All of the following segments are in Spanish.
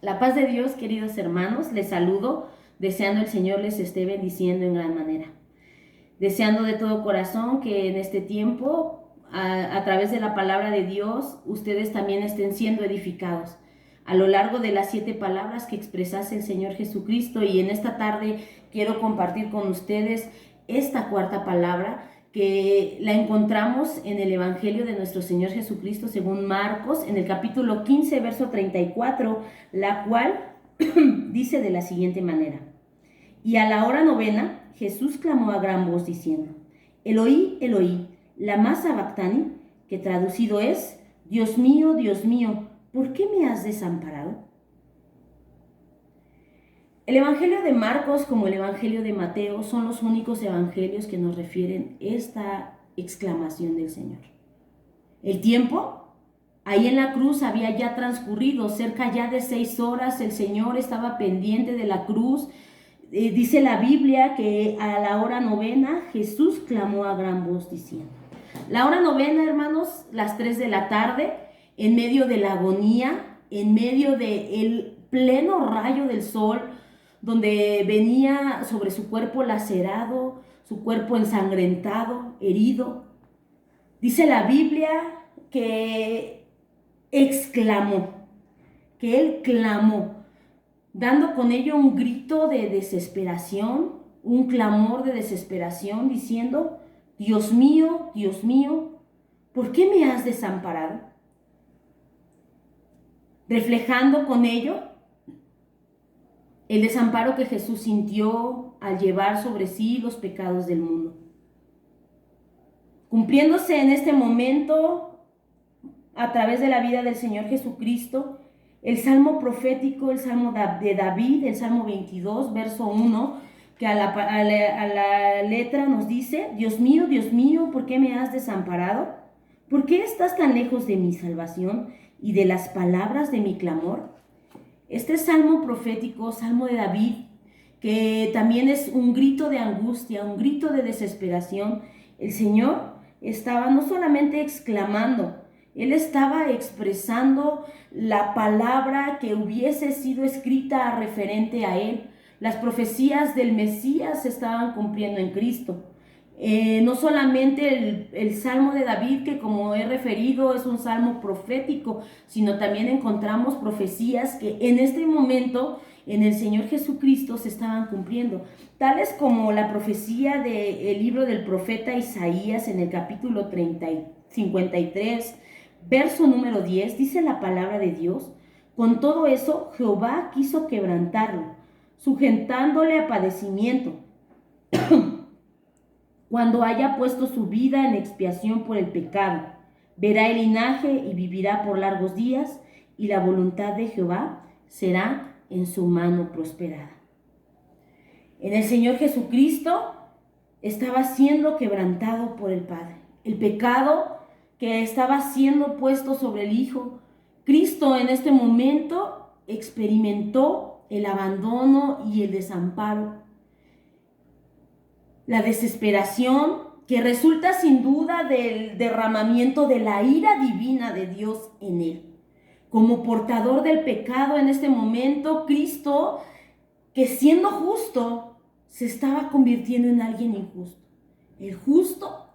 La paz de Dios, queridos hermanos, les saludo, deseando el Señor les esté bendiciendo en gran manera. Deseando de todo corazón que en este tiempo, a través de la palabra de Dios, ustedes también estén siendo edificados. A lo largo de las 7 palabras que expresase el Señor Jesucristo, y en esta tarde quiero compartir con ustedes esta 4ª palabra que la encontramos en el Evangelio de nuestro Señor Jesucristo según Marcos, en el capítulo 15, verso 34, la cual dice de la siguiente manera: y a la hora 9 Jesús clamó a gran voz diciendo: Eloí, Eloí, lama sabactani, que traducido es: Dios mío, ¿por qué me has desamparado? El Evangelio de Marcos, como el Evangelio de Mateo, son los únicos evangelios que nos refieren esta exclamación del Señor. El tiempo ahí en la cruz había ya transcurrido, cerca ya de 6 horas. El Señor estaba pendiente de la cruz. Dice la Biblia que a la hora 9 Jesús clamó a gran voz diciendo. La hora 9, hermanos, las 3 de la tarde, en medio de la agonía, en medio del pleno rayo del sol, donde venía sobre su cuerpo lacerado, su cuerpo ensangrentado, herido. Dice la Biblia que exclamó, que él clamó, dando con ello un grito de desesperación, un clamor de desesperación, diciendo: Dios mío, ¿por qué me has desamparado? Reflejando con ello el desamparo que Jesús sintió al llevar sobre sí los pecados del mundo. Cumpliéndose en este momento, a través de la vida del Señor Jesucristo, el salmo profético, el salmo de David, el salmo 22, verso 1, que a la letra nos dice: Dios mío, ¿por qué me has desamparado? ¿Por qué estás tan lejos de mi salvación y de las palabras de mi clamor? Este salmo profético, salmo de David, que también es un grito de angustia, un grito de desesperación, el Señor estaba no solamente exclamando, Él estaba expresando la palabra que hubiese sido escrita referente a Él. Las profecías del Mesías se estaban cumpliendo en Cristo. No solamente el salmo de David, que como he referido es un salmo profético, sino también encontramos profecías que en este momento en el Señor Jesucristo se estaban cumpliendo, tales como la profecía del libro del profeta Isaías en el capítulo 53, verso número 10, dice la palabra de Dios: con todo eso Jehová quiso quebrantarlo, sujetándole a padecimiento, cuando haya puesto su vida en expiación por el pecado, verá el linaje y vivirá por largos días, y la voluntad de Jehová será en su mano prosperada. En el Señor Jesucristo estaba siendo quebrantado por el Padre. El pecado que estaba siendo puesto sobre el Hijo, Cristo en este momento experimentó el abandono y el desamparo, la desesperación que resulta sin duda del derramamiento de la ira divina de Dios en él. Como portador del pecado en este momento, Cristo, que siendo justo, se estaba convirtiendo en alguien injusto. El justo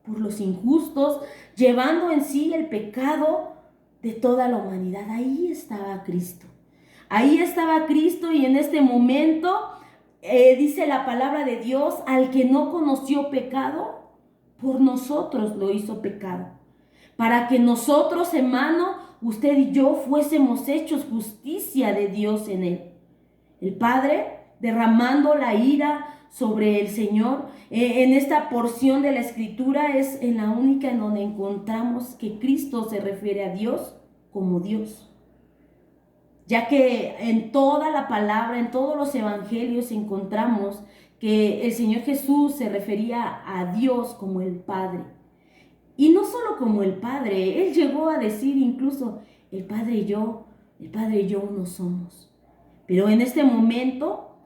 por los injustos, llevando en sí el pecado de toda la humanidad. Ahí estaba Cristo. Ahí estaba Cristo, y en este momento dice la palabra de Dios: al que no conoció pecado, por nosotros lo hizo pecado, para que nosotros, hermano, usted y yo, fuésemos hechos justicia de Dios en él. El Padre derramando la ira sobre el Señor. En esta porción de la Escritura es en la única en donde encontramos que Cristo se refiere a Dios como Dios, ya que en toda la palabra, en todos los evangelios encontramos que el Señor Jesús se refería a Dios como el Padre. Y no solo como el Padre, Él llegó a decir incluso: el Padre y yo uno somos. Pero en este momento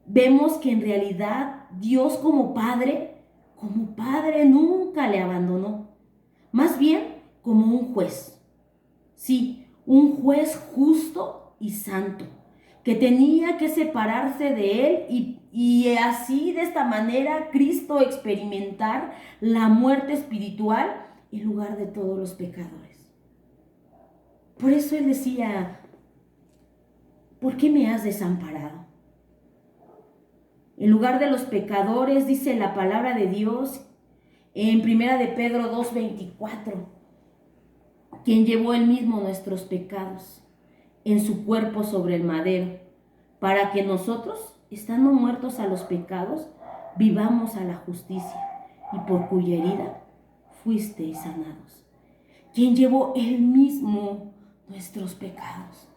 vemos que en realidad Dios como Padre nunca le abandonó. Más bien como un juez. Sí, un juez justo y santo, que tenía que separarse de él y así de esta manera Cristo experimentar la muerte espiritual en lugar de todos los pecadores. Por eso él decía, ¿por qué me has desamparado? En lugar de los pecadores, dice la palabra de Dios en 1 de Pedro 2:24, quien llevó él mismo nuestros pecados en su cuerpo sobre el madero, para que nosotros, estando muertos a los pecados, vivamos a la justicia, y por cuya herida fuisteis sanados. Quien llevó él mismo nuestros pecados.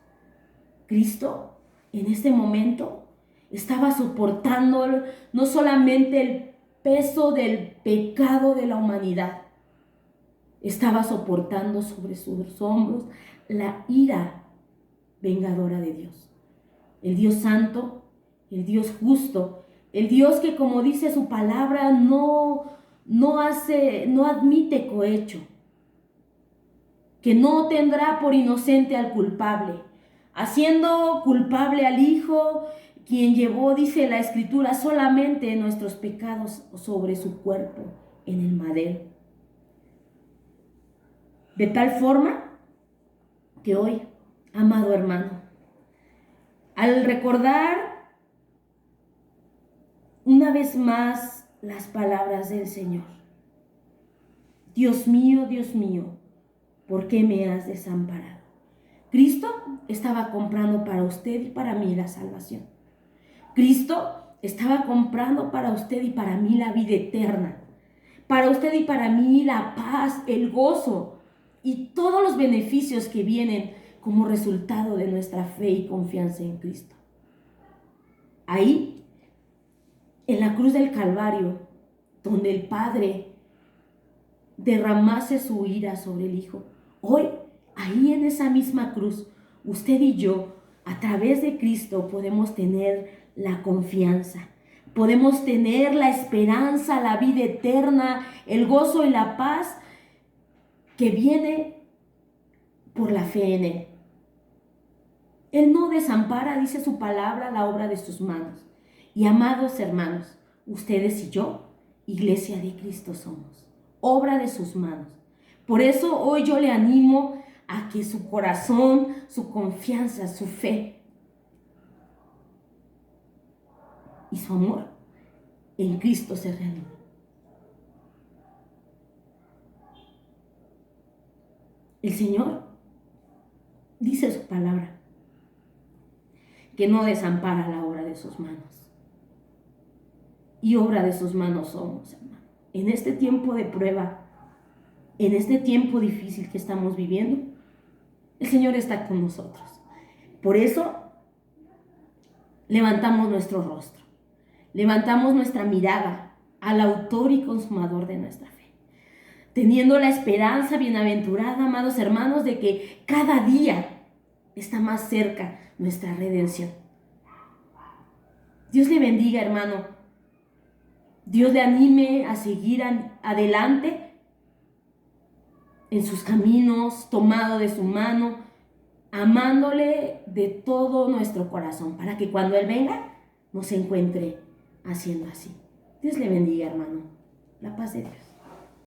Cristo, en este momento, estaba soportando no solamente el peso del pecado de la humanidad, estaba soportando sobre sus hombros la ira vengadora de Dios. El Dios santo, el Dios justo, el Dios que, como dice su palabra, no admite cohecho, que no tendrá por inocente al culpable, haciendo culpable al Hijo, quien llevó, dice la Escritura, solamente nuestros pecados sobre su cuerpo en el madero. De tal forma que hoy, amado hermano, al recordar una vez más las palabras del Señor, Dios mío, ¿por qué me has desamparado? Cristo estaba comprando para usted y para mí la salvación. Cristo estaba comprando para usted y para mí la vida eterna. Para usted y para mí la paz, el gozo y todos los beneficios que vienen como resultado de nuestra fe y confianza en Cristo. Ahí, en la cruz del Calvario, donde el Padre derramase su ira sobre el Hijo, hoy, ahí en esa misma cruz, usted y yo, a través de Cristo, podemos tener la confianza, podemos tener la esperanza, la vida eterna, el gozo y la paz que viene por la fe en Él. Él no desampara, dice su palabra, la obra de sus manos. Y amados hermanos, ustedes y yo, iglesia de Cristo somos, obra de sus manos. Por eso hoy yo le animo a que su corazón, su confianza, su fe y su amor en Cristo se renueve. El Señor dice su palabra, que no desampara la obra de sus manos. Y obra de sus manos somos, hermano. En este tiempo de prueba, en este tiempo difícil que estamos viviendo, el Señor está con nosotros. Por eso, levantamos nuestro rostro, levantamos nuestra mirada al autor y consumador de nuestra fe, teniendo la esperanza bienaventurada, amados hermanos, de que cada día está más cerca nuestra redención. Dios le bendiga, hermano. Dios le anime a seguir adelante en sus caminos, tomado de su mano, amándole de todo nuestro corazón, para que cuando Él venga nos encuentre haciendo así. Dios le bendiga, hermano. La paz de Dios.